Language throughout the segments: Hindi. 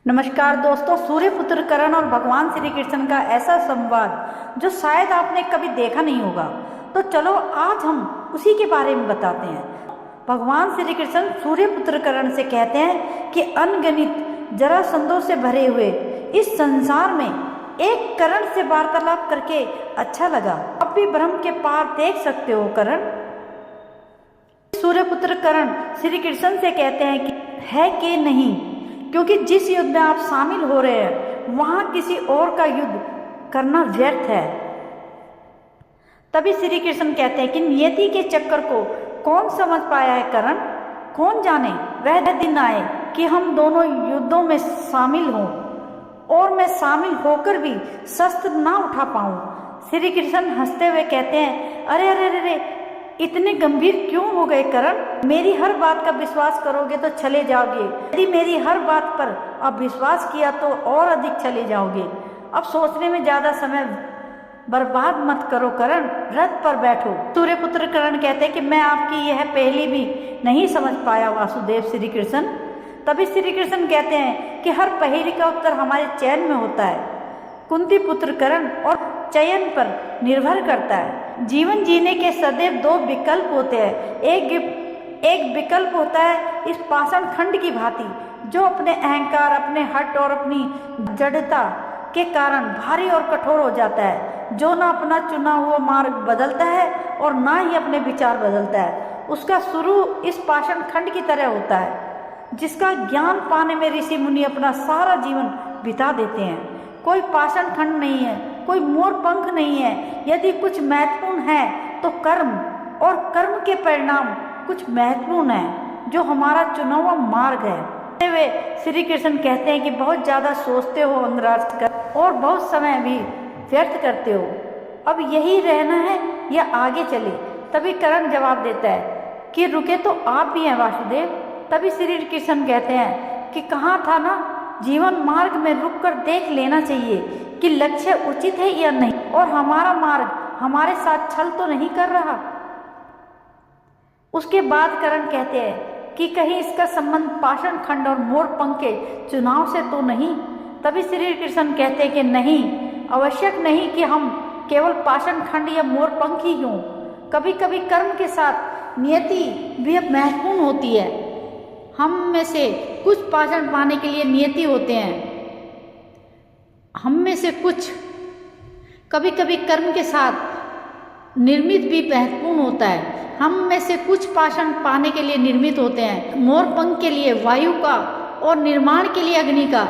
नमस्कार दोस्तों, सूर्यपुत्र कर्ण और भगवान श्री कृष्ण का ऐसा संवाद जो शायद आपने कभी देखा नहीं होगा। तो चलो आज हम उसी के बारे में बताते हैं। भगवान श्री कृष्ण सूर्यपुत्र कर्ण से कहते हैं कि अनगिनत जरासंधों से भरे हुए इस संसार में एक कर्ण से वार्तालाप करके अच्छा लगा। अब भी ब्रह्म के पार देख सकते हो कर्ण। सूर्यपुत्र कर्ण श्री कृष्ण से कहते हैं कि है कि नहीं, क्योंकि जिस युद्ध में आप शामिल हो रहे हैं वहां किसी और का युद्ध करना व्यर्थ है। तभी श्री कृष्ण कहते हैं कि नियति के चक्कर को कौन समझ पाया है कर्ण। कौन जाने वह दिन आए कि हम दोनों युद्धों में शामिल हों और मैं शामिल होकर भी शस्त्र ना उठा पाऊं। श्री कृष्ण हंसते हुए कहते हैं, अरे अरे अरे, अरे इतने गंभीर क्यों हो गए कर्ण। मेरी हर बात का विश्वास करोगे तो चले जाओगे, यदि मेरी हर बात पर अब विश्वास किया तो और अधिक चले जाओगे। अब सोचने में ज्यादा समय बर्बाद मत करो कर्ण, रथ पर बैठो। सूर्यपुत्र कर्ण कहते हैं कि मैं आपकी यह पहली भी नहीं समझ पाया वासुदेव श्री कृष्ण। तभी श्री कृष्ण कहते हैं कि हर पहेली का उत्तर हमारे चयन में होता है। कुंती पुत्र कर्ण और चयन पर निर्भर करता है। जीवन जीने के सदैव दो विकल्प होते हैं। एक विकल्प होता है इस पाषाण खंड की भांति, जो अपने अहंकार, अपने हट और अपनी जड़ता के कारण भारी और कठोर हो जाता है, जो ना अपना चुना हुआ मार्ग बदलता है और ना ही अपने विचार बदलता है। उसका शुरू इस पाषाण खंड की तरह होता है, जिसका ज्ञान पाने में ऋषि मुनि अपना सारा जीवन बिता देते हैं। कोई पाषाण खंड नहीं है, कोई मोर पंख नहीं है। यदि कुछ महत्वपूर्ण है तो कर्म, और कर्म के परिणाम कुछ महत्वपूर्ण है, जो हमारा चुना हुआ मार्ग है। वे श्री कृष्ण कहते हैं कि बहुत ज्यादा सोचते हो अंगराज कर, और बहुत समय भी व्यर्थ करते हो। अब यही रहना है या आगे चले। तभी कर्ण जवाब देता है कि रुके तो आप भी हैं वासुदेव। तभी श्री कृष्ण कहते हैं कि कहा था ना, जीवन मार्ग में रुककर देख लेना चाहिए कि लक्ष्य उचित है या नहीं, और हमारा मार्ग हमारे साथ छल तो नहीं कर रहा। उसके बाद कर्ण कहते हैं कि कहीं इसका संबंध पाषाण खंड और मोर पंख के चुनाव से तो नहीं। तभी श्री कृष्ण कहते हैं कि नहीं, आवश्यक नहीं कि हम केवल पाषाण खंड या मोर पंख ही हों। कभी कभी कर्म के साथ नियति भी महत्वपूर्ण होती है। हम में से कुछ पाषाण पाने के लिए नियति होते हैं, हम में से कुछ कभी कभी कर्म के साथ निर्मित भी महत्वपूर्ण होता है। हम में से कुछ पाषाण पाने के लिए निर्मित होते हैं, मोर पंख के लिए वायु का और निर्माण के लिए अग्नि का।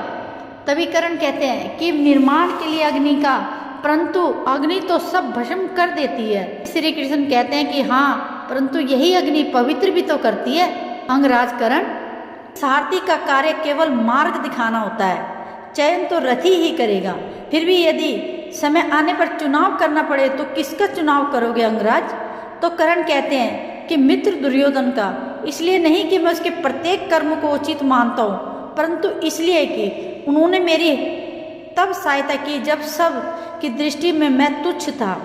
तभी कर्ण कहते हैं कि निर्माण के लिए अग्नि का, परंतु अग्नि तो सब भस्म कर देती है। श्री कृष्ण कहते हैं कि हाँ, परंतु यही अग्नि पवित्र भी तो करती है। अंगराज कर्ण, सारथी का कार्य केवल मार्ग दिखाना होता है, चयन तो रथी ही करेगा। फिर भी यदि समय आने पर चुनाव करना पड़े तो किसका चुनाव करोगे अंगराज। तो कर्ण कहते हैं कि मित्र दुर्योधन का, इसलिए नहीं कि मैं उसके प्रत्येक कर्म को उचित मानता हूँ, परंतु इसलिए कि उन्होंने मेरी तब सहायता की जब सब की दृष्टि में मैं तुच्छ था।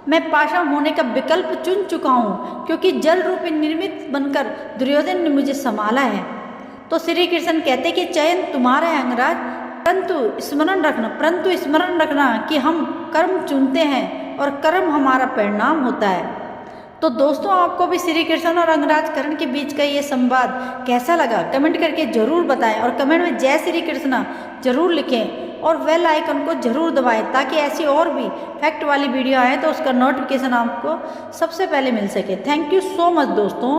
मैं पाषाण होने का विकल्प चुन चुका हूँ, क्योंकि जल रूपी निर्मित बनकर दुर्योधन ने मुझे संभाला है। तो श्री कृष्ण कहते कि चयन तुम्हारा है अंगराज, परंतु स्मरण रखना कि हम कर्म चुनते हैं और कर्म हमारा परिणाम होता है। तो दोस्तों, आपको भी श्री कृष्ण और अंगराज कर्ण के बीच का ये संवाद कैसा लगा, कमेंट करके जरूर बताएं, और कमेंट में जय श्री कृष्ण जरूर लिखें और बेल आइकन को जरूर दबाएं, ताकि ऐसी और भी फैक्ट वाली वीडियो आए तो उसका नोटिफिकेशन आपको सबसे पहले मिल सके। थैंक यू सो मच दोस्तों।